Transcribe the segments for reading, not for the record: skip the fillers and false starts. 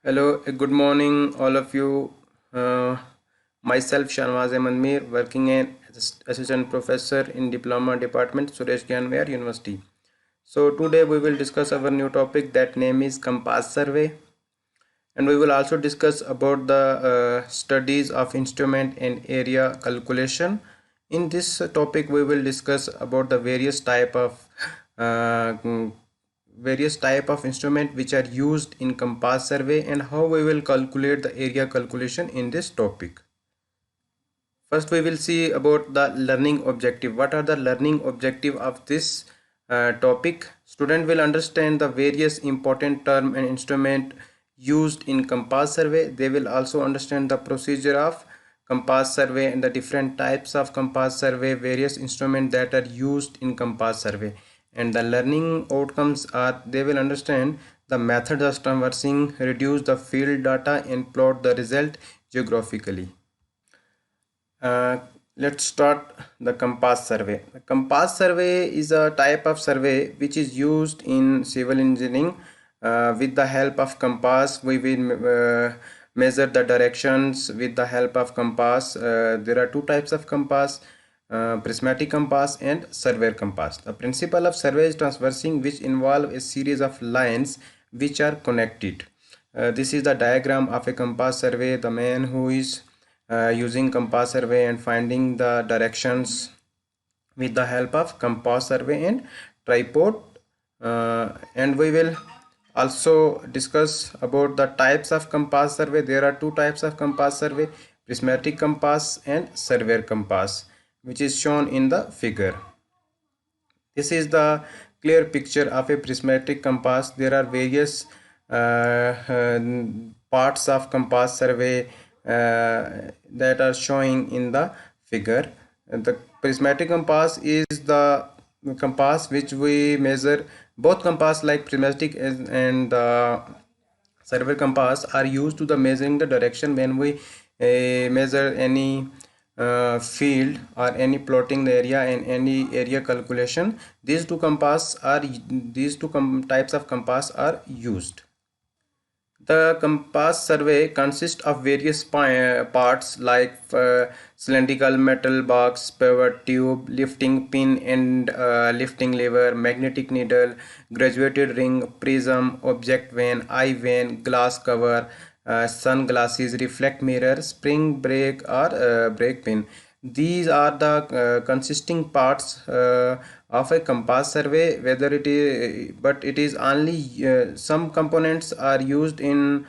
Hello, good morning, all of you. Myself, Shanwaz Ahmad Mir, working as assistant professor in Diploma Department, Suresh Gyanwar University. So today we will discuss our new topic that name is Compass Survey, and we will also discuss about the studies of instrument and area calculation. In this topic, we will discuss about the uh, mm, various type of instrument which are used in compass survey and how we will calculate the area calculation in this topic. First we will see about the learning objective. What are the learning objective of this topic? Student will understand the various important term and instrument used in compass survey. They will also understand the procedure of compass survey and the different types of compass survey, various instruments that are used in compass survey. And the learning outcomes are they will understand the method of traversing, reduce the field data and plot the result geographically. Uh, let's start the compass survey. The compass survey is a type of survey which is used in civil engineering. With the help of compass, we will measure the directions with the help of compass. There are two types of compass. Prismatic compass and surveyor compass. The principle of survey is traversing, which involve a series of lines which are connected. This is the diagram of a compass survey. The man who is using compass survey and finding the directions with the help of compass survey and tripod, and we will also discuss about the types of compass survey. There are two types of compass survey: prismatic compass and surveyor compass, which is shown in the figure. This is the clear picture of a prismatic compass. There are various parts of compass survey that are showing in the figure. And the prismatic compass is the compass which we measure. Both compass like prismatic and survey compass are used to the measuring the direction when we measure any field or any plotting the area and any area calculation. These two types of compass are used. The compass survey consists of various parts like cylindrical metal box, pivot tube, lifting pin and lifting lever, magnetic needle, graduated ring, prism, object vane, eye vane, glass cover, sunglasses, reflect mirror, spring brake or brake pin. These are the consisting parts of a compass survey. Whether it is, but it is only some components are used in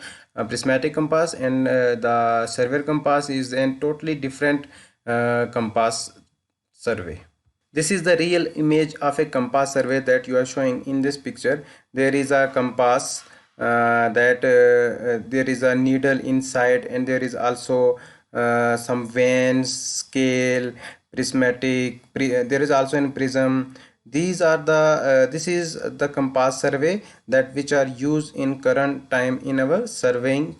prismatic compass, and the surveyor compass is a totally different compass survey. This is the real image of a compass survey that you are showing in this picture. There is a compass there is a needle inside, and there is also some vanes, scale, there is also a prism. These are the this is the compass survey that which are used in current time in our surveying.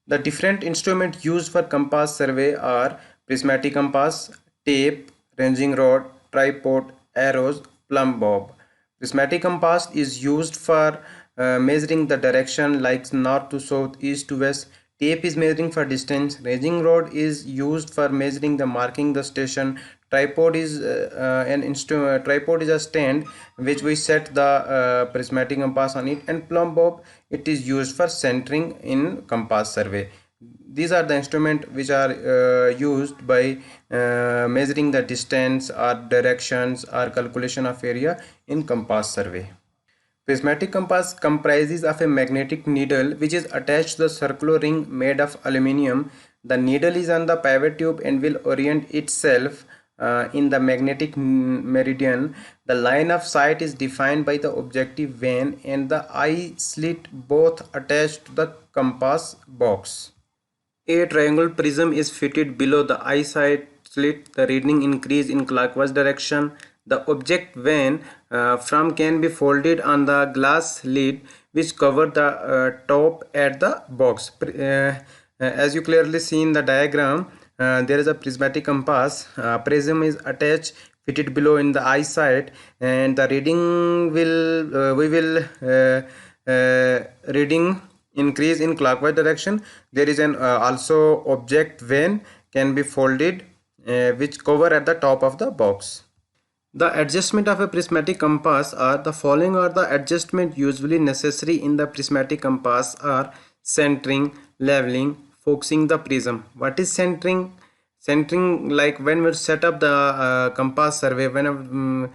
The different instruments used for compass survey are prismatic compass, tape, ranging rod, tripod, arrows, plumb bob. Prismatic compass is used for measuring the direction like north to south, east to west. Tape is measuring for distance. Ranging rod is used for measuring the marking the station. Tripod is a stand which we set the prismatic compass on it, and plumb bob it is used for centering in compass survey. These are the instruments which are used by measuring the distance or directions or calculation of area in compass survey. Prismatic compass comprises of a magnetic needle which is attached to the circular ring made of aluminium. The needle is on the pivot tube and will orient itself in the magnetic meridian. The line of sight is defined by the objective vane and the eye slit, both attached to the compass box. A triangle prism is fitted below the eyesight slit. The reading increase in clockwise direction. The object vane from can be folded on the glass lid which cover the top at the box. As you clearly see in the diagram, there is a prismatic compass. Prism is attached, fitted below in the eyesight, and the reading will we will reading increase in clockwise direction, there is an also object vane can be folded which cover at the top of the box. The adjustment of a prismatic compass are the following are the adjustment usually necessary in the prismatic compass are centering, leveling, focusing the prism. What is centering? Centering, like when we set up the compass survey, when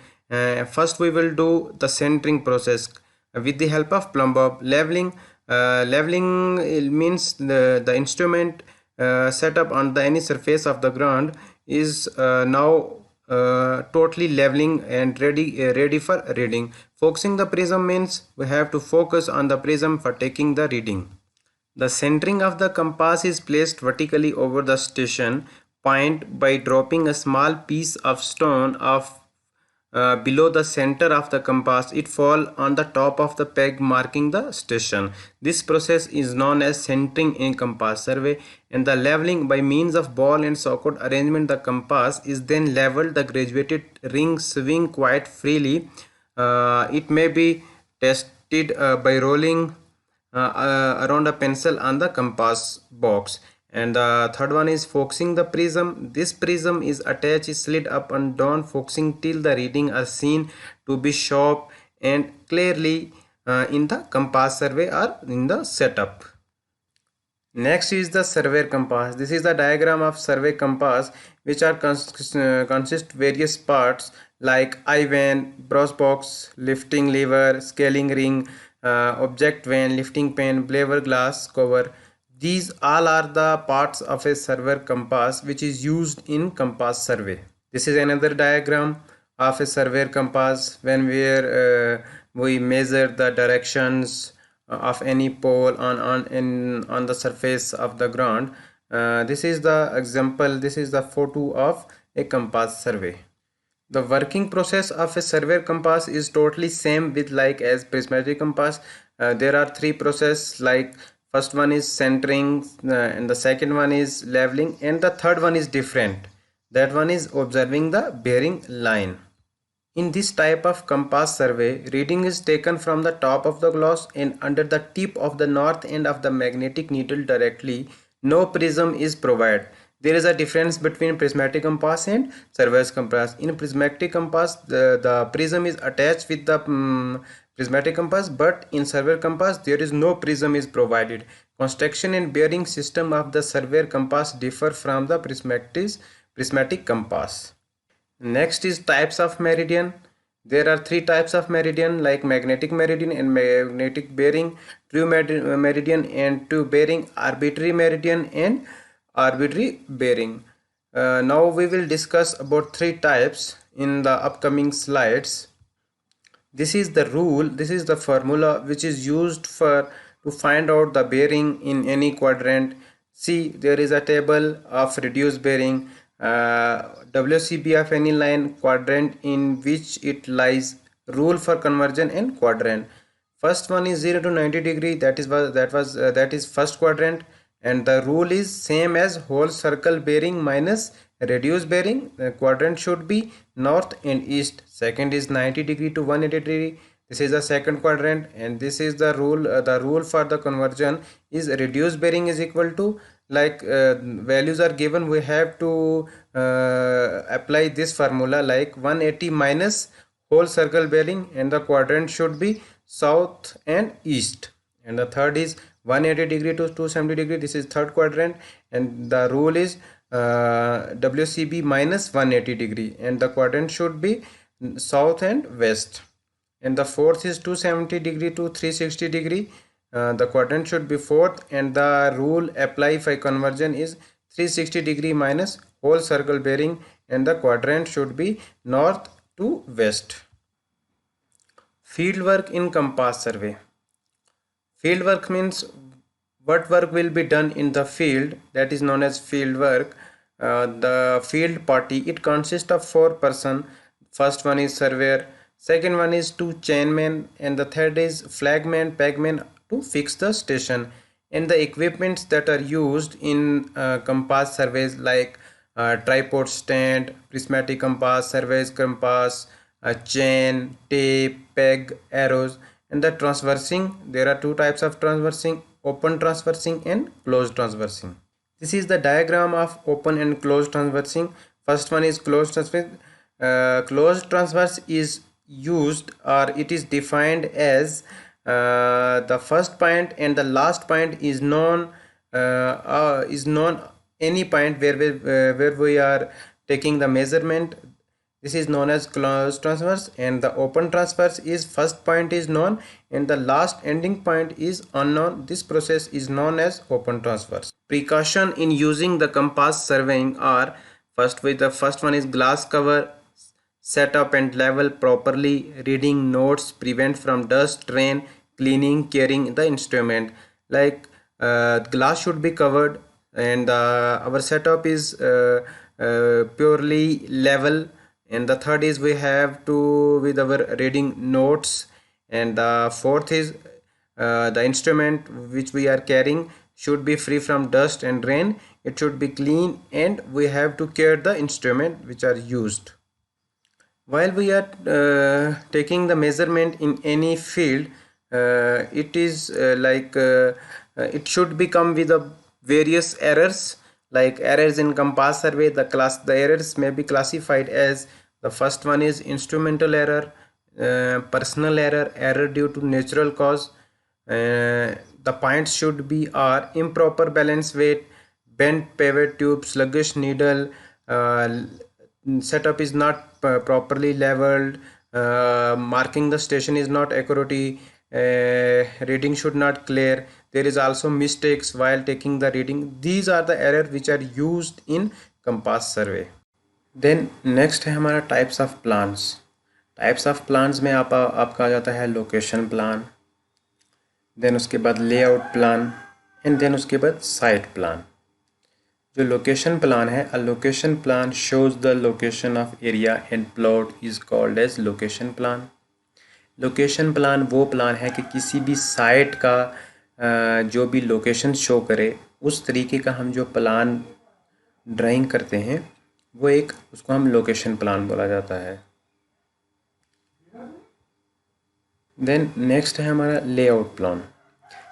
first we will do the centering process with the help of plumb bob. Leveling means the instrument set up on the any surface of the ground is now totally leveling and ready for reading. Focusing the prism means we have to focus on the prism for taking the reading. The centering of the compass is placed vertically over the station point by dropping a small piece of stone of below the center of the compass. It fall on the top of the peg marking the station. This process is known as centering in compass survey. And the leveling by means of ball and socket arrangement, the compass is then leveled. The graduated ring swing quite freely. It may be tested by rolling around a pencil on the compass box. And the third one is focusing the prism. This prism is attached, slid up and down, focusing till the reading are seen to be sharp and clearly in the compass survey or in the setup. Next is the surveyor compass. This is the diagram of survey compass, which are consist various parts like eye vane, brass box, lifting lever, scaling ring, object vane, lifting pen, bevel glass cover. These all are the parts of a surveyor compass which is used in compass survey. This is another diagram of a surveyor compass when we measure the directions of any pole on the surface of the ground. This is the example. This is the photo of a compass survey. The working process of a surveyor compass is totally same with like as prismatic compass. There are three processes, like first one is centering, and the second one is leveling, and the third one is different. That one is observing the bearing line. In this type of compass survey, reading is taken from the top of the glass and under the tip of the north end of the magnetic needle directly. No prism is provided. There is a difference between prismatic compass and surveyor's compass. In prismatic compass, the prism is attached with the prismatic compass, but in surveyor compass, there is no prism is provided. Construction and bearing system of the surveyor compass differ from the prismatic compass. Next is types of meridian. There are three types of meridian, like magnetic meridian and magnetic bearing, true meridian and true bearing, arbitrary meridian and arbitrary bearing. Now we will discuss about three types in the upcoming slides. This is the rule, this is the formula which is used to find out the bearing in any quadrant. See, there is a table of reduced bearing, WCB of any line, quadrant in which it lies, rule for conversion and quadrant. First one is 0 to 90 degree, that is first quadrant, and the rule is same as whole circle bearing minus reduced bearing. The quadrant should be north and east. Second is 90 degree to 180 degree. This is the second quadrant, and this is the rule. The rule for the conversion is reduced bearing is equal to, like values are given, we have to apply this formula, like 180 minus whole circle bearing, and the quadrant should be south and east. And the third is 180 degree to 270 degree. This is third quadrant, and the rule is WCB minus 180 degree, and the quadrant should be south and west. And the fourth is 270 degree to 360 degree. The quadrant should be fourth, and the rule apply for conversion is 360 degree minus whole circle bearing, and the quadrant should be north to west. Field work in compass survey. Field work means what work will be done in the field, that is known as field work. The field party, it consists of 4 persons. First one is surveyor, second one is 2 chainmen, and the third is flagman, pegman to fix the station. And the equipments that are used in compass surveys, like tripod stand, prismatic compass, surveyor's compass, chain, tape, peg, arrows. And the transversing, there are two types of transversing: open transversing and closed transversing. This is the diagram of open and closed transversing. First one is closed transversing. Closed transverse is used, or it is defined as the first point and the last point is known any point where we are taking the measurement. This is known as closed transverse. And the open transverse is first point is known and the last ending point is unknown. This process is known as open transverse. Precaution in using the compass surveying are: the first one is glass cover, set up and level properly, reading notes, prevent from dust, rain, cleaning, carrying the instrument. Like glass should be covered, and our setup is purely level. And the third is we have to with our reading notes. And the fourth is the instrument which we are carrying should be free from dust and rain. It should be clean, and we have to care the instrument which are used. While we are taking the measurement in any field, it is it should become with the various errors. Like errors in compass survey, the errors may be classified as: the first one is instrumental error, personal error, error due to natural cause. The points should be are improper balance weight, bent pivot tube, sluggish needle, setup is not properly leveled, marking the station is not accurate, reading should not clear. There is also mistakes while taking the reading. These are the errors which are used in compass survey. Then next है हमारा types of plans. Types of plans में आपका आ जाता है location plan, then उसके बाद layout plan, and then उसके बाद साइट प्लान. जो लोकेशन प्लान है, a location plan shows the location of area and plot is called as location plan. Location plan वो प्लान है कि किसी भी साइट का जो भी लोकेशन शो करे, उस तरीके का हम जो प्लान ड्राइंग करते हैं वो उसको हम लोकेशन प्लान बोला जाता है. देन नेक्स्ट है हमारा layout plan.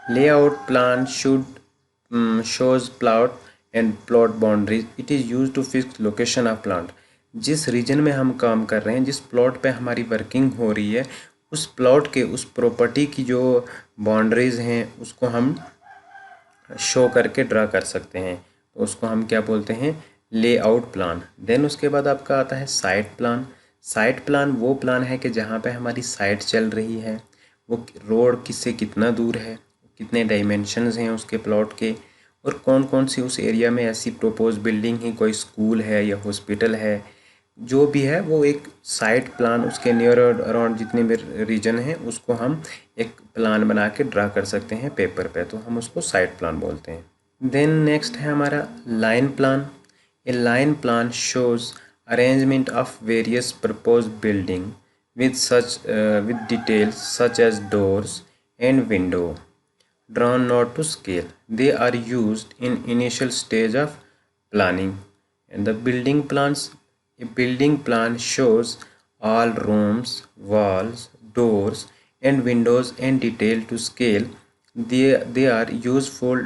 Layout plan should shows plot and plot boundaries. It is use to fix location of plant. जिस रीजन में हम काम कर रहे हैं, जिस प्लॉट पे हमारी वर्किंग हो रही है, उस प्लॉट के उस प्रॉपर्टी की जो बाउंड्रीज हैं उसको हम शो करके ड्रा कर सकते हैं. तो उसको हम क्या बोलते हैं? Layout plan. देन उसके बाद आपका आता है साइट प्लान. साइट प्लान वो प्लान है कि जहाँ पे हमारी साइट चल रही है, वो रोड किससे कितना दूर है, कितने डायमेंशंस हैं उसके प्लॉट के, और कौन कौन सी उस एरिया में ऐसी प्रपोज बिल्डिंग है, कोई स्कूल है या हॉस्पिटल है, जो भी है वो एक साइट प्लान. उसके नियर अराउंड जितने भी रीजन हैं उसको हम एक प्लान बना के ड्रा कर सकते हैं पेपर पे, तो हम उसको साइट प्लान बोलते हैं. देन नेक्स्ट है हमारा line plan. A line plan shows arrangement of various propose building with details such as doors and window drawn not to scale. They are used in initial stage of planning. And the building plans, a building plan shows all rooms, walls, doors and windows and detail to scale. They are useful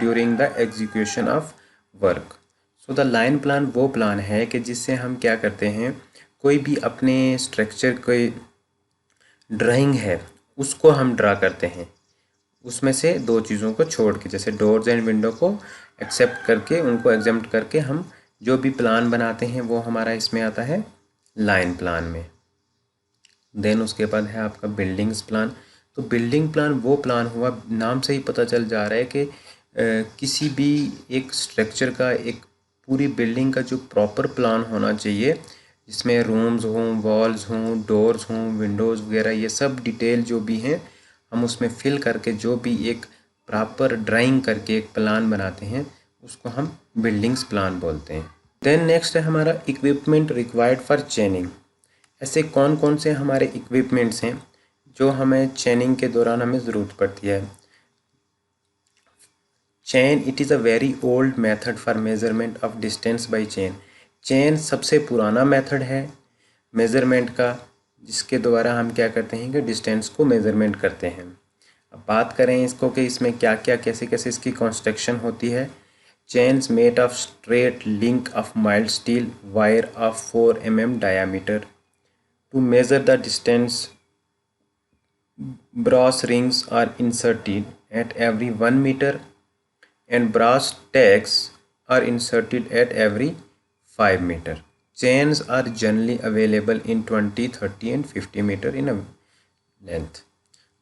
during the execution of work. So the line plan वो plan है कि जिससे हम क्या करते हैं, कोई भी अपने स्ट्रक्चर कोई ड्राइंग है उसको हम ड्रा करते हैं, उसमें से दो चीज़ों को छोड़ के, जैसे डोर्स एंड विंडो को एक्सेप्ट करके, उनको एग्जाम्प्ट करके हम जो भी प्लान बनाते हैं वो हमारा इसमें आता है लाइन प्लान में. देन उसके बाद है आपका बिल्डिंग्स प्लान. तो बिल्डिंग प्लान वो प्लान हुआ, नाम से ही पता चल जा रहा है कि किसी भी एक स्ट्रक्चर का, एक पूरी बिल्डिंग का जो प्रॉपर प्लान होना चाहिए, जिसमें रूम्स हों, वॉल्स हों, डोर्स हों, विंडोज़ वगैरह, ये सब डिटेल जो भी हैं हम उसमें फिल करके जो भी एक प्रॉपर ड्राइंग करके एक प्लान बनाते हैं उसको हम बिल्डिंग्स प्लान बोलते हैं. देन नेक्स्ट है हमारा इक्विपमेंट रिक्वायर्ड फॉर चेनिंग. ऐसे कौन कौन से हमारे इक्विपमेंट्स हैं जो हमें चेनिंग के दौरान हमें ज़रूरत पड़ती है. Chain, it is a very old method for measurement of distance by chain. Chain सबसे पुराना मेथड है मेज़रमेंट का, जिसके द्वारा हम क्या करते हैं कि डिस्टेंस को मेज़रमेंट करते हैं। अब बात करें इसको कि इसमें क्या क्या कैसे कैसे इसकी कंस्ट्रक्शन होती है। Chains made of straight link of mild steel wire of 4 mm diameter to measure the distance. Brass rings are inserted at every 1 meter and brass tacks are inserted at every 5 meter. Chains are generally available in 20, 30 and 50 meter in a length.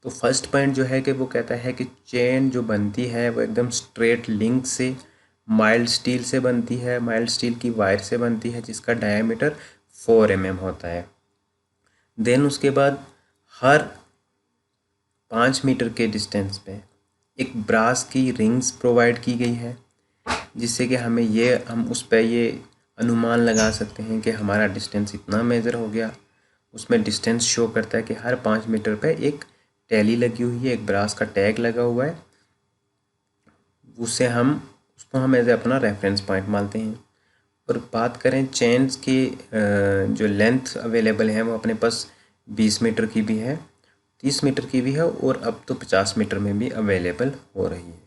तो first point जो है कि वो कहता है कि chain जो बनती है वो एकदम स्ट्रेट लिंक से माइल्ड स्टील से बनती है, माइल्ड स्टील की वायर से बनती है जिसका डायमीटर 4 mm होता है। देन उसके बाद हर 5 मीटर के डिस्टेंस पे एक ब्रास की रिंग्स प्रोवाइड की गई है, जिससे कि हम उस पर ये अनुमान लगा सकते हैं कि हमारा डिस्टेंस इतना मेज़र हो गया। उसमें डिस्टेंस शो करता है कि हर 5 मीटर पे एक टैली लगी हुई है, एक ब्रास का टैग लगा हुआ है, उसको हम एज अपना रेफरेंस पॉइंट मानते हैं। और बात करें चेन्स की जो लेंथ अवेलेबल है वो अपने पास 20 मीटर की भी है, 30 मीटर की भी है और अब तो 50 मीटर में भी अवेलेबल हो रही है।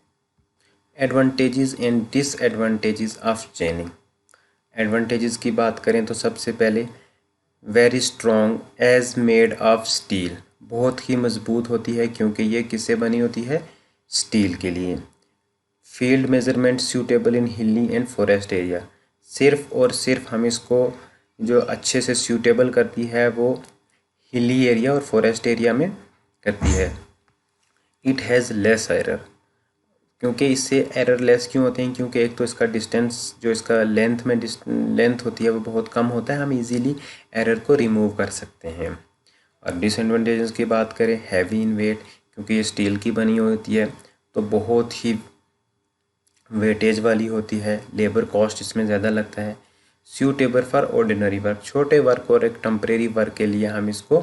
Advantages and disadvantages of chaining. Advantages की बात करें तो सबसे पहले very strong as made of steel, बहुत ही मजबूत होती है क्योंकि ये किससे बनी होती है, स्टील के लिए। फील्ड मेजरमेंट सूटेबल इन हिली एंड फॉरेस्ट एरिया, सिर्फ और सिर्फ हम इसको जो अच्छे से सूटेबल करती है वो हिली एरिया और फॉरेस्ट एरिया में करती है। इट हैज़ लेस एरर, क्योंकि इससे एरर लेस क्यों होते हैं, क्योंकि एक तो इसका डिस्टेंस जो इसका लेंथ होती है वो बहुत कम होता है, हम इजीली एरर को रिमूव कर सकते हैं। और डिसएडवांटेजेस की बात करें, हैवी इन वेट, क्योंकि ये स्टील की बनी होती है तो बहुत ही वेटेज वाली होती है, लेबर कॉस्ट इसमें ज़्यादा लगता है। सूटेबल फॉर ऑर्डिनरी वर्क, छोटे वर्क और एक टेम्परेरी वर्क के लिए हम इसको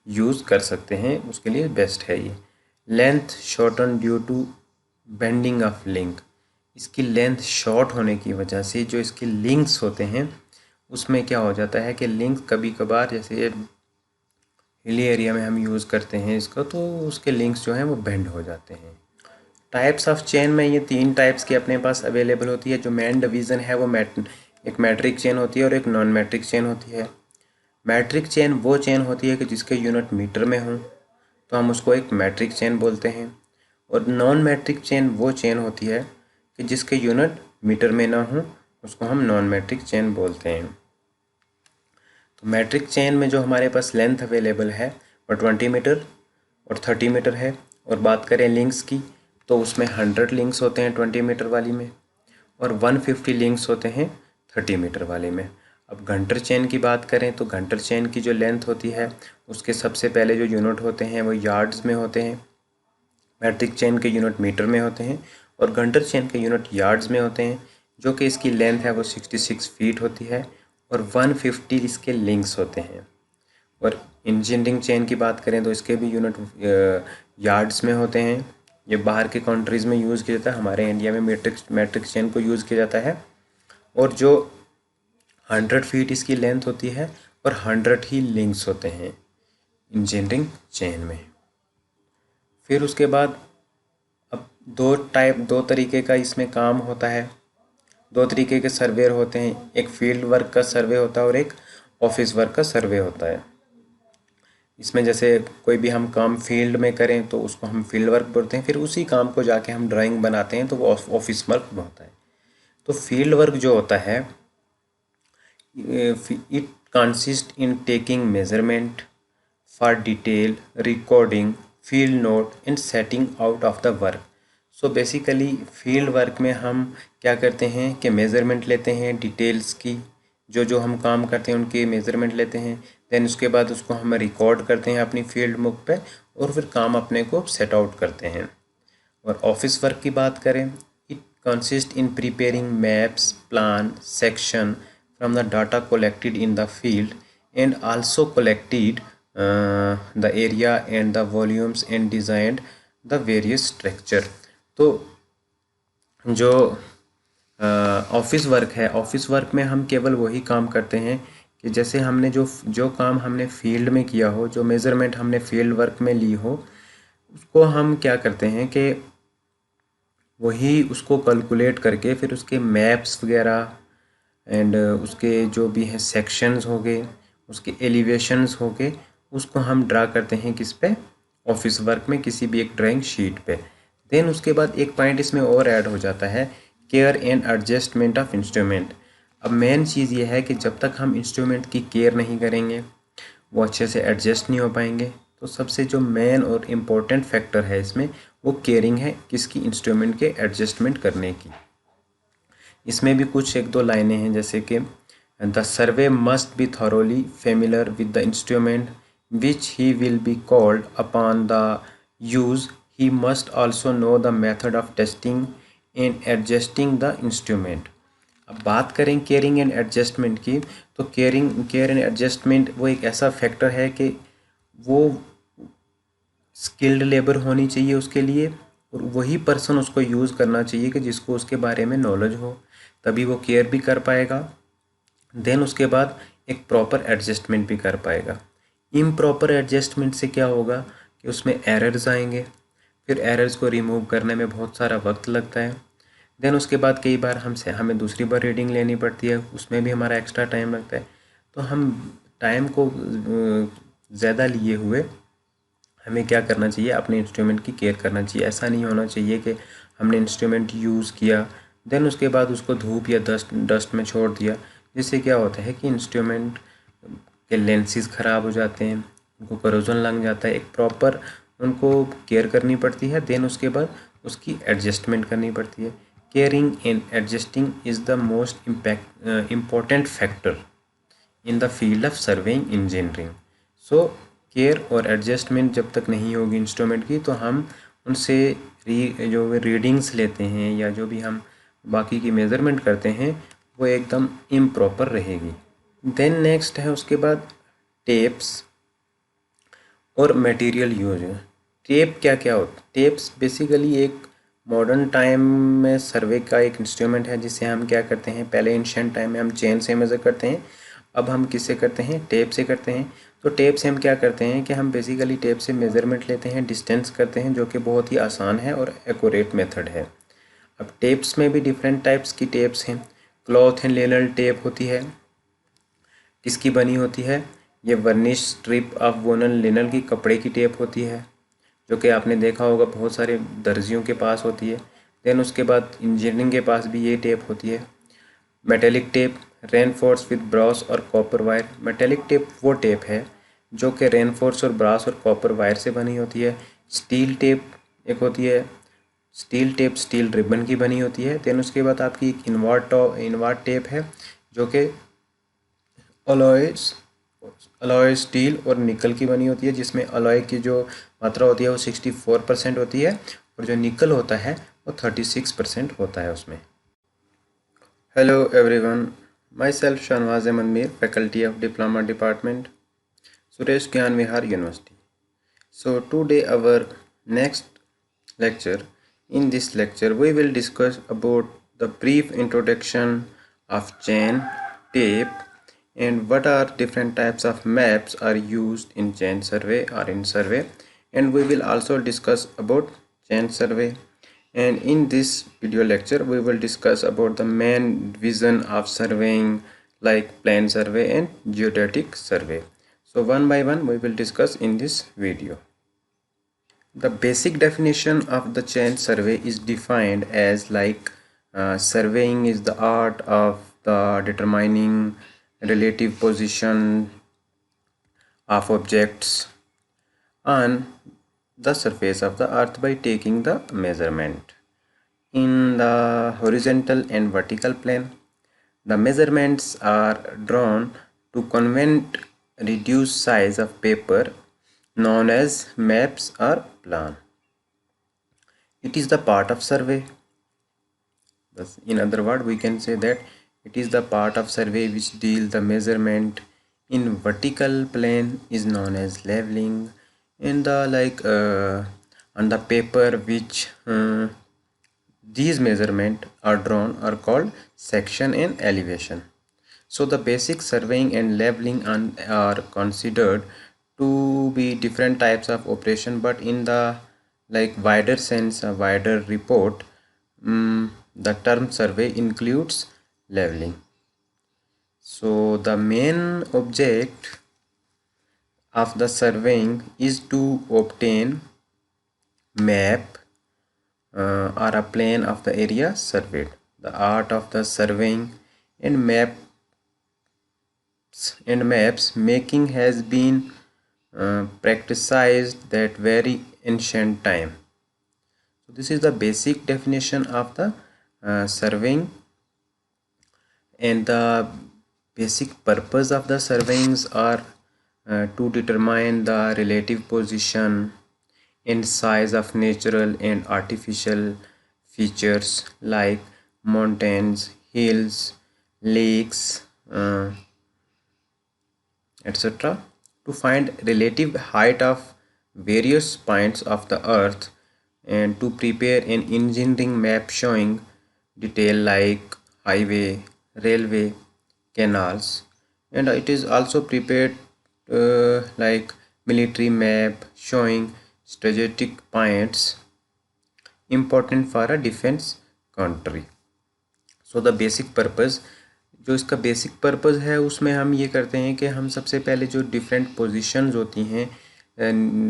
यूज़ कर सकते हैं, उसके लिए बेस्ट है ये। Length shorten due to bending of link, इसकी लेंथ शॉर्ट होने की वजह से जो इसके लिंक्स होते हैं उसमें क्या हो जाता है कि लिंक कभी कभार, जैसे हिली एरिया में हम यूज़ करते हैं इसको, तो उसके लिंक्स जो हैं वो बेंड हो जाते हैं। टाइप्स ऑफ चेन में ये 3 टाइप्स की अपने पास अवेलेबल होती है। जो मेन डिवीज़न है वो एक मैट्रिक चेन होती है और एक नॉन मैट्रिक चेन होती है। मैट्रिक चेन वो चेन होती है कि जिसके यूनिट मीटर में हों तो हम उसको एक मैट्रिक चेन बोलते हैं, और नॉन मैट्रिक चेन वो चेन होती है कि जिसके यूनिट मीटर में ना हो, उसको हम नॉन मैट्रिक चेन बोलते हैं। तो मैट्रिक चेन में जो हमारे पास लेंथ अवेलेबल है वो 20 मीटर और 30 मीटर है। और बात करें लिंक्स की तो उसमें 100 लिंक्स होते हैं 20 मीटर वाली में, और 150 लिंक्स होते हैं 30 मीटर वाले में। अब घंटर चेन की बात करें तो घंटर चेन की जो लेंथ होती है उसके सबसे पहले जो यूनिट होते हैं वो यार्ड्स में होते हैं, मैट्रिक चेन के यूनिट मीटर में होते हैं और घंटर चेन के यूनिट यार्ड्स में होते हैं। जो कि इसकी लेंथ है वो 66 फीट होती है और 150 इसके लिंक्स होते हैं। और इंजीनियरिंग चेन की बात करें तो इसके भी यूनिट यार्ड्स में होते हैं। ये बाहर के कंट्रीज़ में यूज़ किया जाता है, हमारे इंडिया में मैट्रिक चेन को यूज़ किया जाता है। और जो 100 फीट इसकी लेंथ होती है और 100 ही लिंक्स होते हैं इंजीनियरिंग चेन में। फिर उसके बाद अब दो तरीके का इसमें काम होता है, 2 तरीके के सर्वेयर होते हैं। एक फील्ड वर्क का सर्वे होता है और एक ऑफिस वर्क का सर्वे होता है। इसमें जैसे कोई भी हम काम फील्ड में करें तो उसको हम फील्ड वर्क बोलते हैं, फिर उसी काम को जाके हम ड्राइंग बनाते हैं तो वो ऑफिस वर्क होता है। तो फील्ड वर्क जो होता है it consist in taking measurement for detail recording field note and setting out of the work. So basically field work में हम क्या करते हैं कि मेज़रमेंट लेते हैं डिटेल्स की, जो हम काम करते हैं उनकी मेज़रमेंट लेते हैं, देन उसके बाद उसको हम रिकॉर्ड करते हैं अपनी फील्ड बुक पे और फिर काम अपने को सेट आउट करते हैं। और ऑफिस वर्क की बात करें, it consist in preparing maps plan section from the data collected in the field and also collected the area and the volumes and designed the various structure। तो जो office work है, office work में हम केवल वही काम करते हैं कि जैसे हमने जो काम हमने फील्ड में किया हो, जो मेज़रमेंट हमने फील्ड वर्क में ली हो, उसको हम क्या करते हैं कि वही उसको कैलकुलेट करके फिर उसके मैप्स वगैरह एंड उसके जो भी है सेक्शंस हो गए, उसके एलिवेशंस हो गए, उसको हम ड्रा करते हैं किस पे, ऑफिस वर्क में किसी भी एक ड्राइंग शीट पे। देन उसके बाद एक पॉइंट इसमें और ऐड हो जाता है, care and adjustment of instrument. अब मेन चीज़ ये है कि जब तक हम इंस्ट्रूमेंट की केयर नहीं करेंगे वो अच्छे से एडजस्ट नहीं हो पाएंगे। तो सबसे जो मेन और इम्पोर्टेंट फैक्टर है इसमें वो केयरिंग है, किसकी, इंस्ट्रूमेंट के एडजस्टमेंट करने की। इसमें भी कुछ एक दो लाइनें हैं, जैसे कि the survey must be thoroughly familiar with the instrument which he will be called upon the use, he must also know the method of testing and adjusting the instrument. अब बात करें केयरिंग एंड एडजस्टमेंट की, तो care and adjustment वो एक ऐसा factor है कि वो स्किल्ड लेबर होनी चाहिए उसके लिए, और वही पर्सन उसको यूज़ करना चाहिए कि जिसको उसके बारे में नॉलेज हो, तभी वो केयर भी कर पाएगा। देन उसके बाद एक प्रॉपर एडजस्टमेंट भी कर पाएगा। इम्प्रॉपर एडजस्टमेंट से क्या होगा कि उसमें एरर्स आएंगे, फिर एरर्स को रिमूव करने में बहुत सारा वक्त लगता है। देन उसके बाद कई बार हमें दूसरी बार रीडिंग लेनी पड़ती है, उसमें भी हमारा एक्स्ट्रा टाइम लगता है। तो हम टाइम को ज़्यादा लिए हुए हमें क्या करना चाहिए, अपने इंस्ट्रूमेंट की केयर करना चाहिए। ऐसा नहीं होना चाहिए कि हमने इंस्ट्रूमेंट यूज़ किया देन उसके बाद उसको धूप या डस्ट में छोड़ दिया, जिससे क्या होता है कि इंस्ट्रूमेंट के लेंसेज ख़राब हो जाते हैं, उनको करोजन लग जाता है। एक प्रॉपर उनको केयर करनी पड़ती है, देन उसके बाद उसकी एडजस्टमेंट करनी पड़ती है। Caring and adjusting is the most important factor in the field of surveying engineering. So care और एडजस्टमेंट जब तक नहीं होगी इंस्ट्रूमेंट की, तो हम उनसे जो रीडिंग्स लेते हैं या जो भी हम बाकी की मेज़रमेंट करते हैं वो एकदम इम्प्रॉपर रहेगी। देन नेक्स्ट है उसके बाद टेप्स और मटेरियल यूज। टेप क्या क्या होता है? टेप्स बेसिकली एक मॉडर्न टाइम में सर्वे का एक इंस्ट्रूमेंट है, जिससे हम क्या करते हैं, पहले एंशिएंट टाइम में हम चेन से मेज़र करते हैं, अब हम किससे करते हैं, टेप से करते हैं। तो टेप से हम क्या करते हैं कि हम बेसिकली टेप से मेज़रमेंट लेते हैं, डिस्टेंस करते हैं, जो कि बहुत ही आसान है और एक्यूरेट मेथड है। अब टेप्स में भी डिफरेंट टाइप्स की टेप्स हैं। क्लॉथ एंड लिनन टेप होती है, किसकी बनी होती है, ये वर्निश स्ट्रिप ऑफ वोनल लिनन की कपड़े की टेप होती है, जो कि आपने देखा होगा बहुत सारे दर्जियों के पास होती है। देन उसके बाद इंजीनियरिंग के पास भी ये टेप होती है। Metallic tape reinforce with brass और कॉपर वायर। मेटेलिक टेप वो टेप है जो कि रेनफोर्स और ब्रास और कॉपर वायर से बनी होती है। स्टील टेप एक होती है, स्टील टेप स्टील रिबन की बनी होती है। देन उसके बाद आपकी एक इनवार्ट टेप है, जो कि अलॉय स्टील और निकल की बनी होती है, जिसमें अलॉय की जो मात्रा होती है वो 64% होती है और जो निकल होता है वो 36% होता है उसमें। Hello everyone, myself Shahnawaz Ahmad Mir, faculty of diploma department, Suresh Gyan Vihar university. So today our next lecture. In this lecture we will discuss about the brief introduction of chain, tape, and what are different types of maps are used in chain survey or in survey, and we will also discuss about chain survey. And in this video lecture we will discuss about the main vision of surveying, like plan survey and geodetic survey. So one by one we will discuss in this video. The basic definition of the chain survey is defined as surveying is the art of the determining relative position of objects on the surface of the earth by taking the measurement in the horizontal and vertical plane. The measurements are drawn to convert reduced size of paper known as maps or plan. It is the part of survey. Thus, in other words, we can say that it is the part of survey which deal the measurement in vertical plane is known as leveling. In the on the paper which these measurement are drawn are called section and elevation. So the basic surveying and leveling are considered to be different types of operation, but in the wider sense, a wider report, the term survey includes leveling. So the main object of the surveying is to obtain map or a plan of the area surveyed. The art of the surveying and maps making has been practiced that very ancient time. So this is the basic definition of the surveying, and the basic purpose of the surveyings are to determine the relative position and size of natural and artificial features like mountains, hills, lakes, etc., to find relative height of various points of the earth, and to prepare an engineering map showing detail like highway, railway, canals. And it is also prepared like military map showing strategic points important for a defense country. So the basic purpose, जो इसका basic purpose है उसमें हम ये करते हैं कि हम सबसे पहले जो डिफरेंट पोजीशंस होती हैं,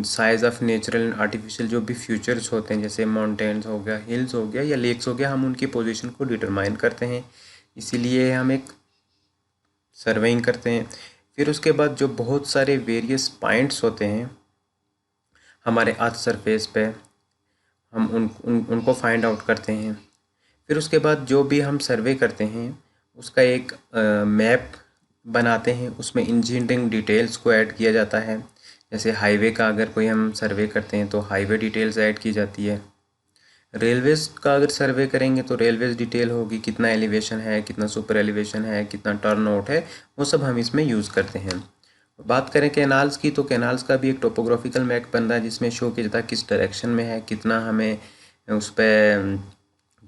size of natural and artificial जो भी फ्यूचर्स होते हैं, जैसे माउंटेन्स हो गया, हिल्स हो गया या लेक्स हो गया, हम उनकी पोजीशन को डिटरमाइन करते हैं, इसीलिए हम एक सर्वेइंग करते हैं। फिर उसके बाद जो बहुत सारे वेरियस पॉइंट्स होते हैं हमारे अर्थ सरफेस पे, हम उनको फाइंड आउट करते हैं। फिर उसके बाद जो भी हम सर्वे करते हैं उसका एक मैप बनाते हैं, उसमें इंजीनियरिंग डिटेल्स को ऐड किया जाता है। जैसे हाईवे का अगर कोई हम सर्वे करते हैं तो हाईवे डिटेल्स ऐड की जाती है। रेलवेज़ का अगर सर्वे करेंगे तो रेलवेज़ डिटेल होगी, कितना एलिवेशन है, कितना सुपर एलिवेशन है, कितना टर्न आउट है, वो सब हम इसमें यूज़ करते हैं। बात करें कैनाल्स की, तो कैनाल्स का भी एक टोपोग्राफिकल मैप बन रहा है जिसमें शो किया जाता है किस डायरेक्शन में है, कितना हमें उस पर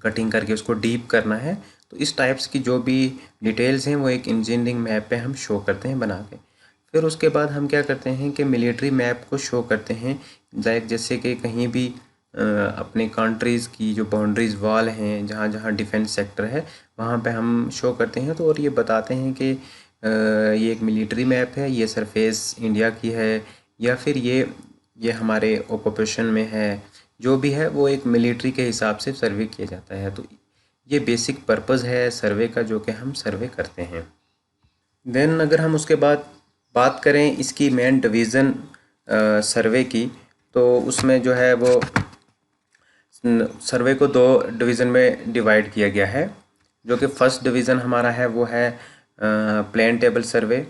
कटिंग करके उसको डीप करना है। तो इस टाइप्स की जो भी डिटेल्स हैं वो एक इंजीनियरिंग मैप पे हम शो करते हैं बना के। फिर उसके बाद हम क्या करते हैं कि मिलिट्री मैप को शो करते हैं, जैसे कि कहीं भी अपने कंट्रीज़ की जो बाउंड्रीज वॉल हैं, जहाँ जहाँ डिफेंस सेक्टर है, वहाँ पे हम शो करते हैं। तो और ये बताते हैं कि ये एक मिलिट्री मैप है, ये सरफेस इंडिया की है, या फिर ये हमारे ऑक्यूपेशन में है, जो भी है वो एक मिलिट्री के हिसाब से सर्वे किया जाता है। तो ये बेसिक पर्पज़ है सर्वे का, जो कि हम सर्वे करते हैं। देन अगर हम उसके बाद बात करें इसकी मेन डिवीज़न सर्वे की, तो उसमें जो है वो सर्वे को 2 डिवीज़न में डिवाइड किया गया है। जो कि फर्स्ट डिवीज़न हमारा है वो है प्लेन टेबल सर्वे,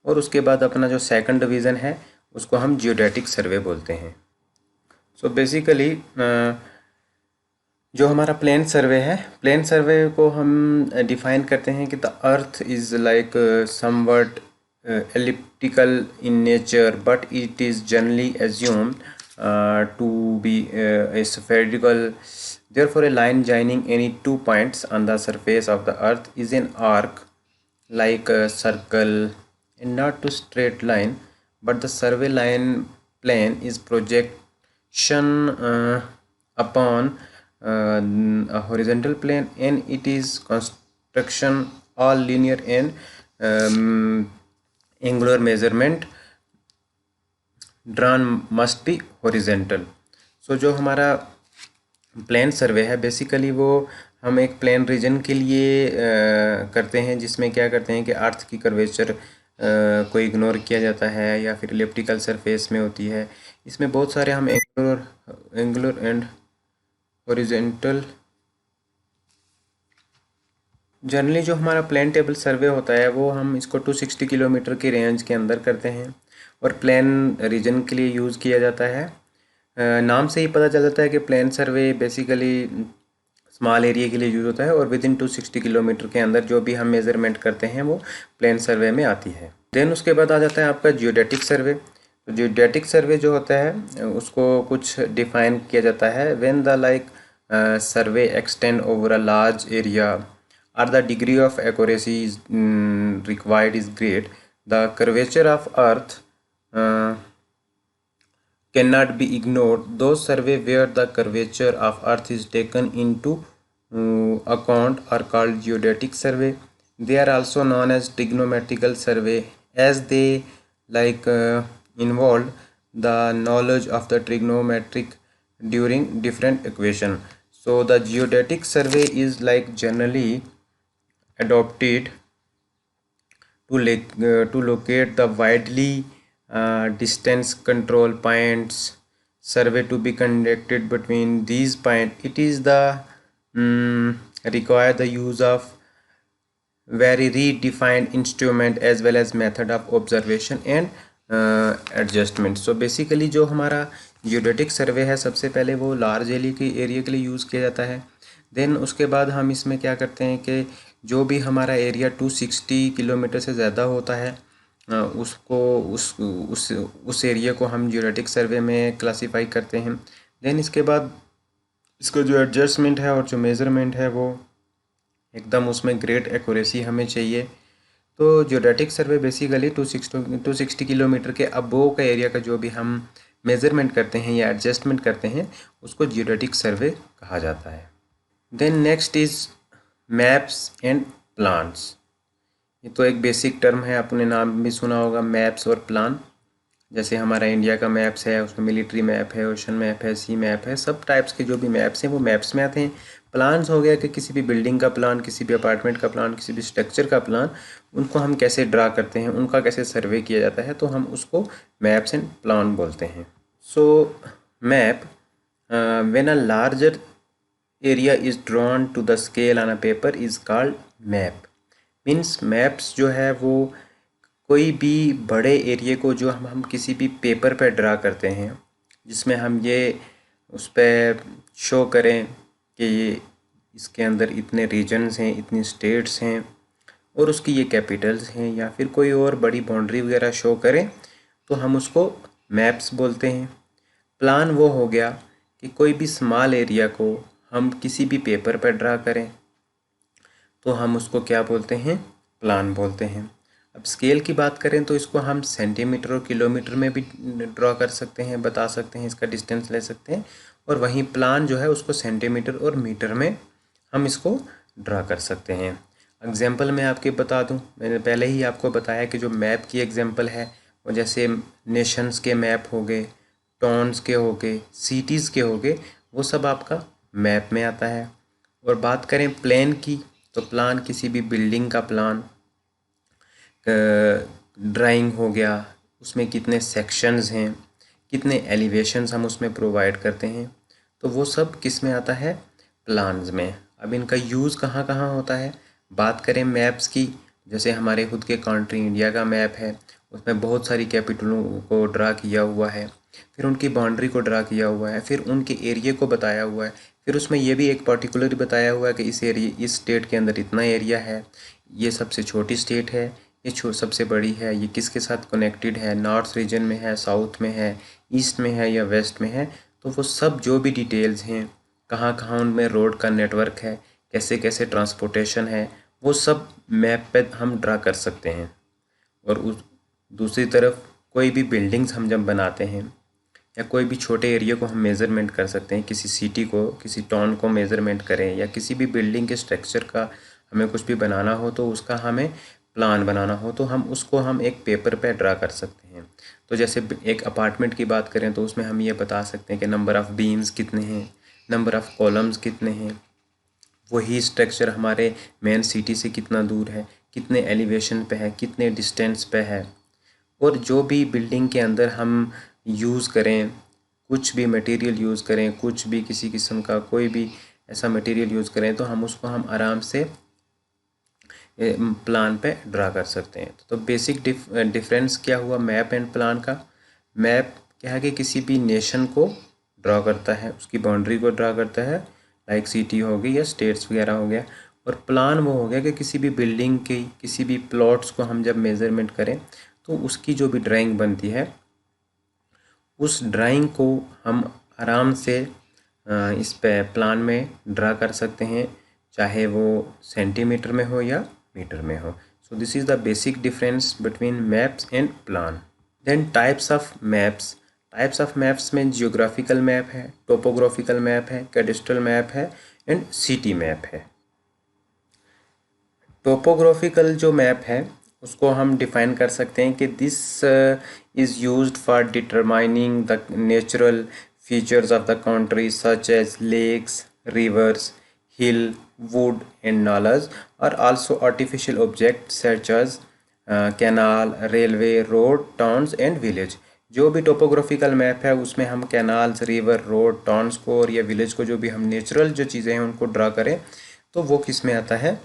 और उसके बाद अपना जो सेकंड डिवीज़न है उसको हम जियोडेटिक सर्वे बोलते हैं। सो बेसिकली जो हमारा प्लेन सर्वे है, प्लेन सर्वे को हम डिफाइन करते हैं कि the earth is like somewhat elliptical in nature, but it is generally assumed to be a spherical. Therefore, a line joining any 2 points on the surface of the earth is an arc, like a circle, and not a straight line, but the survey line plane is projection upon a horizontal plane, and it is construction all linear and angular measurement drawn must be horizontal. So जो हमारा plane सर्वे है basically वो हम एक plain region के लिए करते हैं, जिसमें क्या करते हैं कि अर्थ की कर्वेचर को इग्नोर किया जाता है या फिर इलिप्टिकल सरफेस में होती है। इसमें बहुत सारे हम एंगुलर एंड हॉरिजॉन्टल, जनरली जो हमारा प्लेन टेबल सर्वे होता है वो हम इसको 260 किलोमीटर की रेंज के अंदर करते हैं और प्लेन रीजन के लिए यूज़ किया जाता है। नाम से ही पता चल जाता है कि प्लेन सर्वे बेसिकली स्मॉल एरिया के लिए यूज़ होता है और विद इन 260 किलोमीटर के अंदर जो भी हम मेज़रमेंट करते हैं वो प्लेन सर्वे में आती है। देन उसके बाद आ जाता है आपका जियोडेटिक सर्वे। तो जियोडेटिक सर्वे जो होता है उसको कुछ डिफाइन किया जाता है, when the survey extend over a large area or the degree of accuracy is required is great. The curvature of earth cannot be ignored. Those survey where the curvature of earth is taken into account are called geodetic survey. They are also known as trigonometrical survey, as they involve the knowledge of the trigonometric during different equation. So the geodetic survey is like generally adopted to locate the widely distance control points. Survey to be conducted between these points. It is the require the use of very redefined instrument as well as method of observation and adjustment. So basically जो हमारा geodetic सर्वे है, सबसे पहले वो large area के लिए use किया जाता है. देन उसके बाद हम इसमें क्या करते हैं कि जो भी हमारा एरिया 260 किलोमीटर से ज़्यादा होता है उसको उस एरिया को हम जियोडेटिक सर्वे में क्लासीफाई करते हैं. देन इसके बाद इसका जो एडजस्टमेंट है और जो मेज़रमेंट है वो एकदम उसमें ग्रेट एक्यूरेसी हमें चाहिए. तो जियोडेटिक सर्वे बेसिकली 260 किलोमीटर के अबोव का एरिया का जो भी हम मेज़रमेंट करते हैं या एडजस्टमेंट करते हैं उसको जियोडेटिक सर्वे कहा जाता है. Then next is maps and plans. ये तो एक बेसिक टर्म है, आपने नाम भी सुना होगा, मैप्स और प्लान. जैसे हमारा इंडिया का मैप्स है, उसमें मिलिट्री मैप है, ओशन मैप है, सी मैप है, सब टाइप्स के जो भी मैप्स हैं वो मैप्स में आते हैं. प्लान्स हो गया कि किसी भी बिल्डिंग का प्लान, किसी भी अपार्टमेंट का प्लान, किसी भी स्ट्रक्चर का प्लान, उनको हम कैसे ड्रा करते हैं, उनका कैसे सर्वे किया जाता है, तो हम उसको मैप्स एंड प्लान बोलते हैं. So map, when a larger area is drawn to the scale on a paper is called map. Means maps जो है वो कोई भी बड़े एरिया को जो हम किसी भी पेपर पर ड्रा करते हैं, जिसमें हम ये उस पर शो करें कि ये इसके अंदर इतने रीजन्स हैं, इतनी स्टेट्स हैं और उसकी ये कैपिटल्स हैं, या फिर कोई और बड़ी बाउंड्री वगैरह शो करें, तो हम उसको मैप्स बोलते हैं. प्लान वो हो गया कि कोई भी स्मॉल एरिया को हम किसी भी पेपर पर ड्रा करें, तो हम उसको क्या बोलते हैं, प्लान बोलते हैं. अब स्केल की बात करें तो इसको हम सेंटीमीटर और किलोमीटर में भी ड्रॉ कर सकते हैं, बता सकते हैं, इसका डिस्टेंस ले सकते हैं. और वहीं प्लान जो है उसको सेंटीमीटर और मीटर में हम इसको ड्रा कर सकते हैं. एग्जांपल मैं आपके बता दूं, मैंने पहले ही आपको बताया कि जो मैप की एग्जांपल है वो जैसे नेशंस के मैप हो गए, टाउन्स के हो गए, सिटीज़ के हो गए, वो सब आपका मैप में आता है. और बात करें प्लान की, तो प्लान किसी भी बिल्डिंग का प्लान, ड्राइंग हो गया, उसमें कितने सेक्शंस हैं, कितने एलिवेशंस हम उसमें प्रोवाइड करते हैं, तो वो सब किस में आता है, प्लान्स में. अब इनका यूज़ कहाँ कहाँ होता है. बात करें मैप्स की, जैसे हमारे खुद के कंट्री इंडिया का मैप है, उसमें बहुत सारी कैपिटलों को ड्रा किया हुआ है, फिर उनकी बाउंड्री को ड्रा किया हुआ है, फिर उनके एरिया को बताया हुआ है, फिर उसमें ये भी एक पर्टिकुलर बताया हुआ है कि इस स्टेट के अंदर इतना एरिया है, ये सबसे छोटी स्टेट है, ये सबसे बड़ी है, ये किसके साथ कनेक्टेड है, नॉर्थ रीजन में है, साउथ में है, ईस्ट में है या वेस्ट में है. तो वो सब जो भी डिटेल्स हैं, कहाँ कहाँ उनमें रोड का नेटवर्क है, कैसे कैसे ट्रांसपोर्टेशन है, वो सब मैप पे हम ड्रा कर सकते हैं. और उस दूसरी तरफ कोई भी बिल्डिंग्स हम जब बनाते हैं या कोई भी छोटे एरिया को हम मेज़रमेंट कर सकते हैं, किसी सिटी को, किसी टाउन को मेज़रमेंट करें, या किसी भी बिल्डिंग के स्ट्रक्चर का हमें कुछ भी बनाना हो, तो उसका हमें प्लान बनाना हो, तो हम उसको हम एक पेपर पे ड्रा कर सकते हैं. तो जैसे एक अपार्टमेंट की बात करें तो उसमें हम ये बता सकते हैं कि नंबर ऑफ़ बीम्स कितने हैं, नंबर ऑफ़ कॉलम्स कितने हैं, वही स्ट्रक्चर हमारे मेन सिटी से कितना दूर है, कितने एलिवेशन पे है, कितने डिस्टेंस पे है. और जो भी बिल्डिंग के अंदर हम यूज़ करें, कुछ भी मटेरियल यूज़ करें, कुछ भी किसी किस्म का कोई भी ऐसा मटेरियल यूज़ करें, तो हम उसको हम आराम से प्लान पे ड्रा कर सकते हैं. तो बेसिक डिफरेंस क्या हुआ मैप एंड प्लान का. मैप क्या है कि किसी भी नेशन को ड्रा करता है, उसकी बाउंड्री को ड्रा करता है, लाइक सिटी हो गई या स्टेट्स वगैरह हो गया. और प्लान वो हो गया कि किसी भी बिल्डिंग की, किसी भी प्लॉट्स को हम जब मेज़रमेंट करें तो उसकी जो भी ड्राइंग बनती है, उस ड्राइंग को हम आराम से इस पे प्लान में ड्रा कर सकते हैं. चाहे वो सेंटीमीटर में हो या मीटर में हो। So this is the basic difference between maps and plan. Then types of maps. Types of maps में जियोग्राफिकल मैप है, टोपोग्राफिकल मैप है, कैडेस्ट्रल मैप है एंड सिटी मैप है। टोपोग्राफिकल जो मैप है उसको हम डिफाइन कर सकते हैं कि this is used for determining the natural features of the country such as lakes, rivers, hill, wood and नालाज और also artificial object such as canal, railway, road, towns and village. जो भी टोपोग्राफिकल मैप है उसमें हम canals, river, road, towns को और या विलेज को जो भी हम नेचुरल जो चीज़ें हैं उनको ड्रा करें तो वो किस में आता है,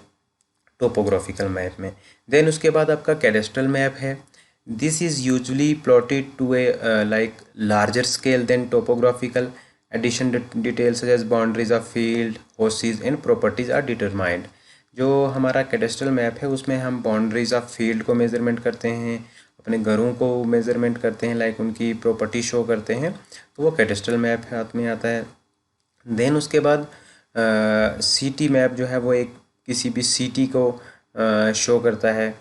टोपोग्राफिकल मैप में। देन उसके बाद आपका कैडेस्ट्रल मैप है। This is usually plotted to a like larger scale than topographical. Addition details such as boundaries of field, houses and properties are determined. जो हमारा कैडेस्ट्रल मैप है उसमें हम बाउंड्रीज ऑफ फील्ड को मेजरमेंट करते हैं, अपने घरों को मेजरमेंट करते हैं, लाइक उनकी प्रॉपर्टी शो करते हैं, तो वो कैडेस्ट्रल मैप हाथ में आता है। देन उसके बाद सिटी मैप जो है वो एक किसी भी सिटी को शो करता है,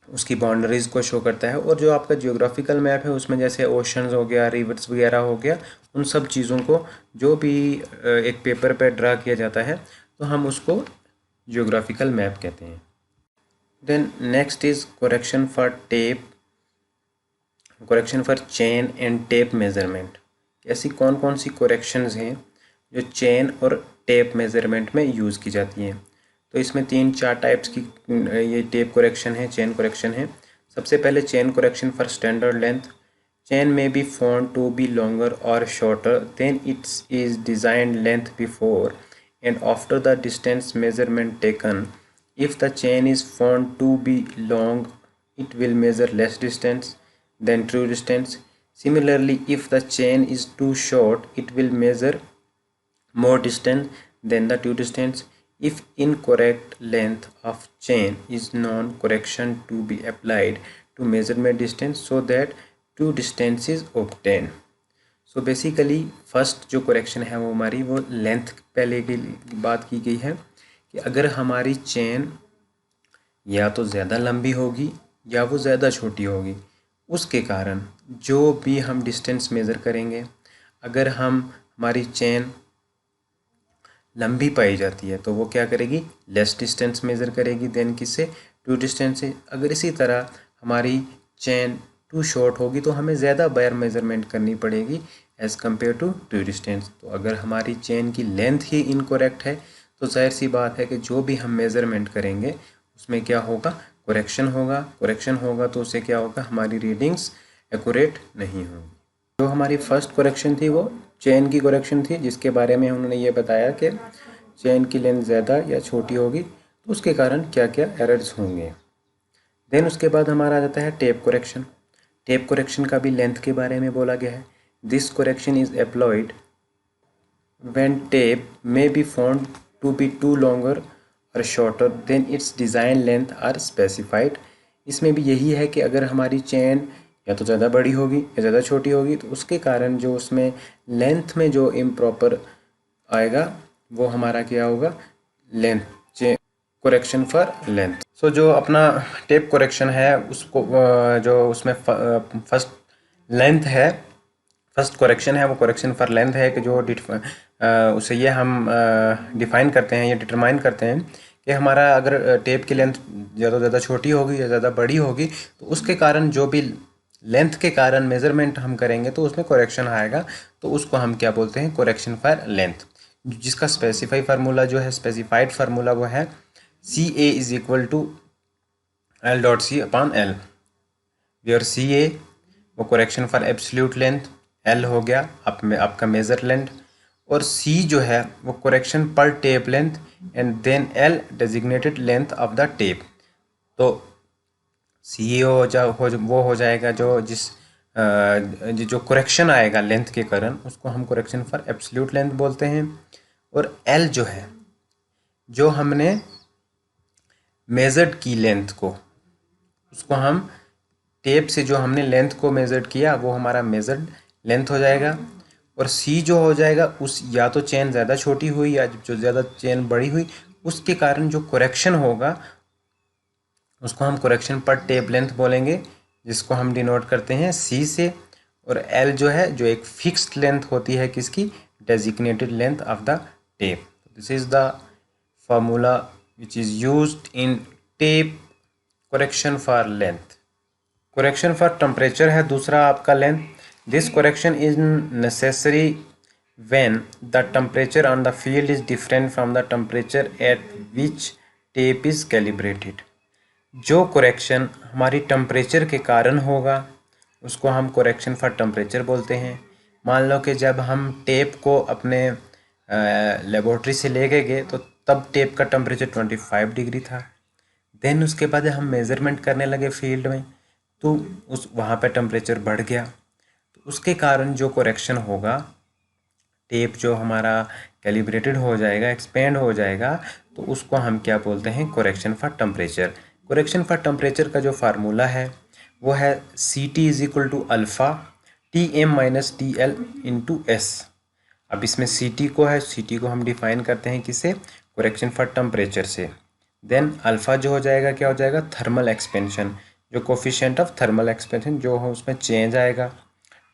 उसकी बाउंड्रीज़ को शो करता है। और जो आपका जियोग्राफिकल मैप है उसमें जैसे ओशंस हो गया, रिवर्स वगैरह हो गया, उन सब चीज़ों को जो भी एक पेपर पे ड्रा किया जाता है तो हम उसको जियोग्राफिकल मैप कहते हैं। Then next is correction for tape, correction for chain and tape measurement. ऐसी कौन कौन सी करेक्शंस हैं जो चेन और टेप मेज़रमेंट में यूज़ की जाती हैं। तो इसमें 3-4 टाइप्स की ये टेप करेक्शन है, चेन करेक्शन है। सबसे पहले chain correction for standard length. Chain में be found to be longer or shorter than its is designed length before and after the distance measurement taken. If the chain is found to be long it will measure less distance than true distance. Similarly, if the chain is too short, it will measure more distance than the true distance. If incorrect length of chain is known, correction to be applied to measurement distance so that true distance is obtained. So basically first जो correction है वो हमारी वो length पहले की बात की गई है कि अगर हमारी चेन या तो ज़्यादा लंबी होगी या वो ज़्यादा छोटी होगी, उसके कारण जो भी हम डिस्टेंस मेज़र करेंगे, अगर हमारी चेन लंबी पाई जाती है तो वो क्या करेगी, लेस डिस्टेंस मेज़र करेगी देन किससे, टू डिस्टेंस से। अगर इसी तरह हमारी चेन टू शॉर्ट होगी तो हमें ज़्यादा बार मेज़रमेंट करनी पड़ेगी as compare to to distance. तो अगर हमारी चेन की लेंथ ही इनकरेक्ट है तो जाहिर सी बात है कि जो भी हम मेज़रमेंट करेंगे उसमें क्या होगा, करेक्शन होगा। करेक्शन होगा तो उससे क्या होगा, हमारी रीडिंग्स एक्यूरेट नहीं होंगी। जो हमारी फर्स्ट करेक्शन थी वो चेन की करेक्शन थी, जिसके बारे में उन्होंने ये बताया कि चेन की लेंथ ज़्यादा या छोटी होगी तो उसके कारण क्या क्या एरर्स होंगे। देन उसके बाद हमारा आ जाता है टेप करेक्शन। टेप करेक्शन का भी लेंथ के बारे में बोला गया है। This correction is employed when tape may be found to be too longer or shorter than its design length are specified. इसमें भी यही है कि अगर हमारी चेन या तो ज़्यादा बड़ी होगी या ज़्यादा छोटी होगी तो उसके कारण जो उसमें लेंथ में जो इम्प्रॉपर आएगा वो हमारा क्या होगा, लेंथ, करेक्शन फॉर लेंथ। सो जो अपना टेप करेक्शन है उसको जो उसमें फर्स्ट लेंथ है, फर्स्ट करेक्शन है वो करेक्शन फॉर लेंथ है कि जो उसे ये हम डिफाइन करते हैं या डिटरमाइन करते हैं कि हमारा अगर टेप की लेंथ ज़्यादा छोटी होगी या ज़्यादा बड़ी होगी तो उसके कारण जो भी लेंथ के कारण मेज़रमेंट हम करेंगे तो उसमें करेक्शन आएगा, तो उसको हम क्या बोलते हैं, करेक्शन फॉर लेंथ। जिसका स्पेसिफाई फार्मूला जो है, स्पेसिफाइड फार्मूला वो है CA is equal to L.C/L, where CA वो correction for absolute length, L हो गया आपका मेजर लेंथ, और C जो है वो करेक्शन पर tape length and then L designated length of the tape. तो CA वो हो जाएगा जो करेक्शन आएगा लेंथ के कारण उसको हम करेक्शन फॉर एब्सोल्यूट लेंथ बोलते हैं। और L जो है जो हमने मेजर्ड की लेंथ को, उसको हम टेप से जो हमने लेंथ को मेजर्ड किया वो हमारा मेजर्ड लेंथ हो जाएगा। और सी जो हो जाएगा उस या तो चेन ज़्यादा छोटी हुई या जो ज़्यादा चेन बड़ी हुई, उसके कारण जो करेक्शन होगा उसको हम करेक्शन पर टेप लेंथ बोलेंगे, जिसको हम डिनोट करते हैं सी से। और एल जो है जो एक फिक्स्ड लेंथ होती है किसकी, designated length of the tape. This is the formula which is used in tape correction for length. Correction for temperature है दूसरा आपका length. This correction is necessary when the temperature on the field is different from the temperature at which tape is calibrated। जो correction हमारी temperature के कारण होगा उसको हम करेक्शन फॉर टेम्परेचर बोलते हैं। मान लो कि जब हम टेप को अपने लेबोरेटरी से लेके गए तो तब टेप का टेम्परेचर 25 डिग्री था। देन उसके बाद हम मेज़रमेंट करने लगे फील्ड में तो उस वहाँ पे टेम्परेचर बढ़ गया, तो उसके कारण जो करेक्शन होगा, टेप जो हमारा कैलिब्रेटेड हो जाएगा, एक्सपेंड हो जाएगा, तो उसको हम क्या बोलते हैं, correction for temperature. Correction for temperature का जो फार्मूला है वो है C T is equal to alpha T M minus T L into S. अब इसमें सी टी को है, सी टी को हम डिफाइन करते हैं किससे, करेक्शन फॉर टेम्परेचर से। देन अल्फ़ा जो हो जाएगा क्या हो जाएगा, थर्मल एक्सपेंशन, जो कोफिशिएंट ऑफ थर्मल एक्सपेंशन जो हो उसमें चेंज आएगा।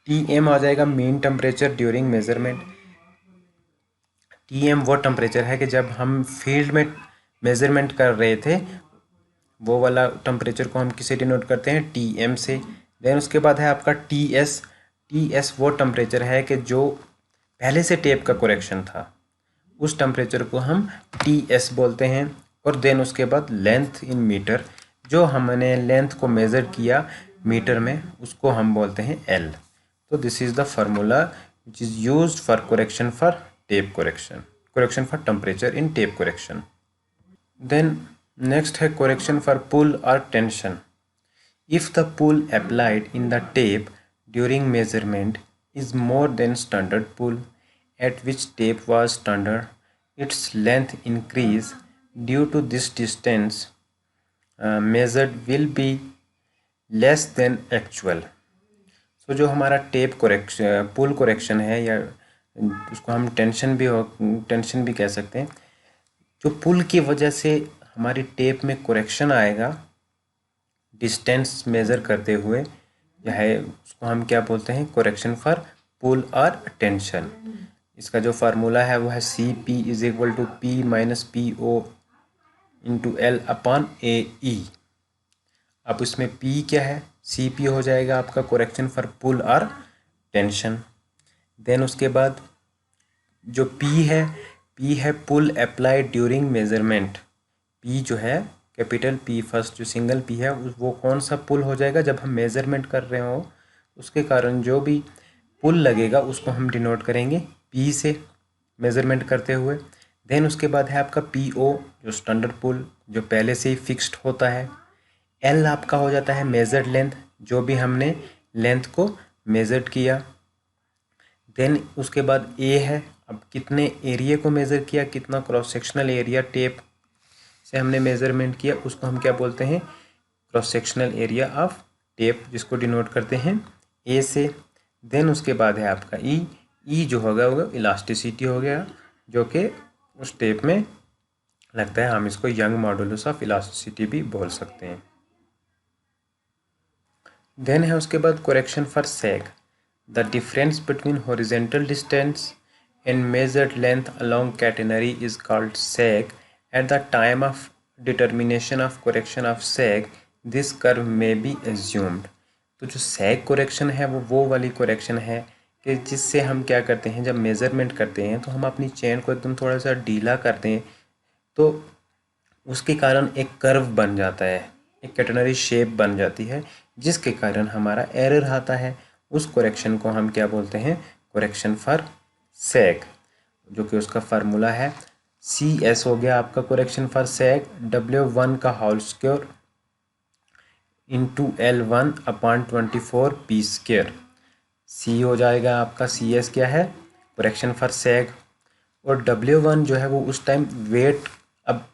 टी एम आ जाएगा mean temperature during measurement. T M वो टेम्परेचर है कि जब हम फील्ड में मेज़रमेंट कर रहे थे, वो वाला टेम्परेचर को हम किसे डिनोट करते हैं, टी एम से। देन उसके बाद है आपका टी एस। टी एस वो टेम्परेचर है कि जो पहले से टेप का करेक्शन था, उस टेम्परेचर को हम टी एस बोलते हैं। और देन उसके बाद लेंथ इन मीटर, जो हमने लेंथ को मेज़र किया मीटर में, उसको हम बोलते हैं एल। तो this is the formula which is used for correction for tape correction, correction for temperature in tape correction. Then next है करेक्शन फॉर पुल और tension. If the pull applied in the tape during measurement is more than standard pull at which tape was standard, its length increase due to this distance measured will be less than actual। सो जो हमारा tape correction पुल correction है, या उसको हम tension भी कह सकते हैं, जो पुल की वजह से हमारी टेप में करेक्शन आएगा डिस्टेंस मेज़र करते हुए, यह है उसको हम क्या बोलते हैं, करेक्शन फॉर पुल और टेंशन। इसका जो फार्मूला है वो है C P is equal to P minus P O into L upon A E. अब इसमें पी क्या है, सी पी हो जाएगा आपका करेक्शन फॉर पुल और टेंशन। देन उसके बाद जो पी है पुल अप्लाइड ड्यूरिंग मेजरमेंट। पी जो है कैपिटल पी फर्स्ट, जो सिंगल पी है वो कौन सा पुल हो जाएगा, जब हम मेज़रमेंट कर रहे हो उसके कारण जो भी पुल लगेगा उसको हम डिनोट करेंगे पी से मेज़रमेंट करते हुए। देन उसके बाद है आपका पी ओ, जो स्टैंडर्ड पुल जो पहले से ही फिक्स्ड होता है। एल आपका हो जाता है मेजर्ड लेंथ, जो भी हमने लेंथ को मेज़र्ड किया। देन उसके बाद ए है, अब कितने एरिया को मेज़र किया, कितना क्रॉस सेक्शनल एरिया टेप से हमने मेज़रमेंट किया, उसको हम क्या बोलते हैं, cross sectional area of tape, जिसको डिनोट करते हैं ए से। देन उसके बाद है आपका ई जो होगा वो इलास्टिसिटी हो गया, जो कि उस टेप में लगता है, हम इसको यंग मॉडुलस ऑफ इलास्टिसिटी भी बोल सकते हैं। देन है उसके बाद correction for sag. The difference between horizontal distance and measured length along catenary is called sag. At the time of determination of correction of sag this curve में B assumed. तो जो सैग करेक्शन है वो वाली correction है कि जिससे हम क्या करते हैं, जब मेज़रमेंट करते हैं तो हम अपनी चेन को एकदम थोड़ा सा ढीला करते हैं, तो उसके कारण एक कर्व बन जाता है, एक कैटेनरी शेप बन जाती है, जिसके कारण हमारा एरर आता है। उस करेक्शन को हम क्या बोलते हैं, करेक्शन फॉर सैग, जो कि उसका फार्मूला है सी एस हो गया आपका करेक्शन फॉर सैग, W1 का होल स्क्वायर इंटू L1 अपॉन 24 पी स्क्वायर। सी हो जाएगा आपका सी एस क्या है, करेक्शन फॉर सैग, और W1 जो है वो उस टाइम वेट, अब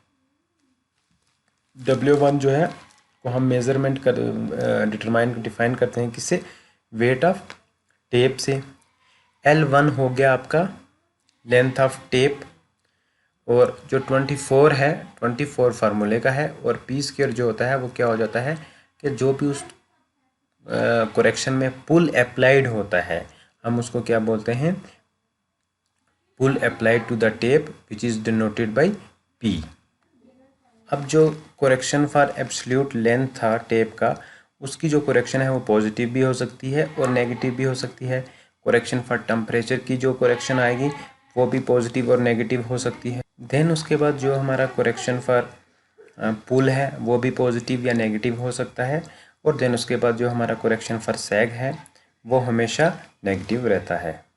W1 जो है वो हम मेज़रमेंट कर डिफाइन करते हैं किससे, वेट ऑफ टेप से। L1 हो गया आपका लेंथ ऑफ टेप, और जो 24 है 24 फार्मूले का है, और पी स्क्वायर जो होता है वो क्या हो जाता है कि जो भी उस करेक्शन में पुल अप्लाइड होता है हम उसको क्या बोलते हैं, pull applied to the tape which is denoted by P। अब जो करेक्शन फॉर एब्सोल्यूट लेंथ था टेप का, उसकी जो करेक्शन है वो पॉजिटिव भी हो सकती है और नेगेटिव भी हो सकती है। करेक्शन फॉर टेम्परेचर की जो करेक्शन आएगी वो भी पॉजिटिव और नेगेटिव हो सकती है। देन उसके बाद जो हमारा करेक्शन फॉर पुल है वो भी पॉजिटिव या नेगेटिव हो सकता है, और देन उसके बाद जो हमारा करेक्शन फॉर सैग है वो हमेशा नेगेटिव रहता है।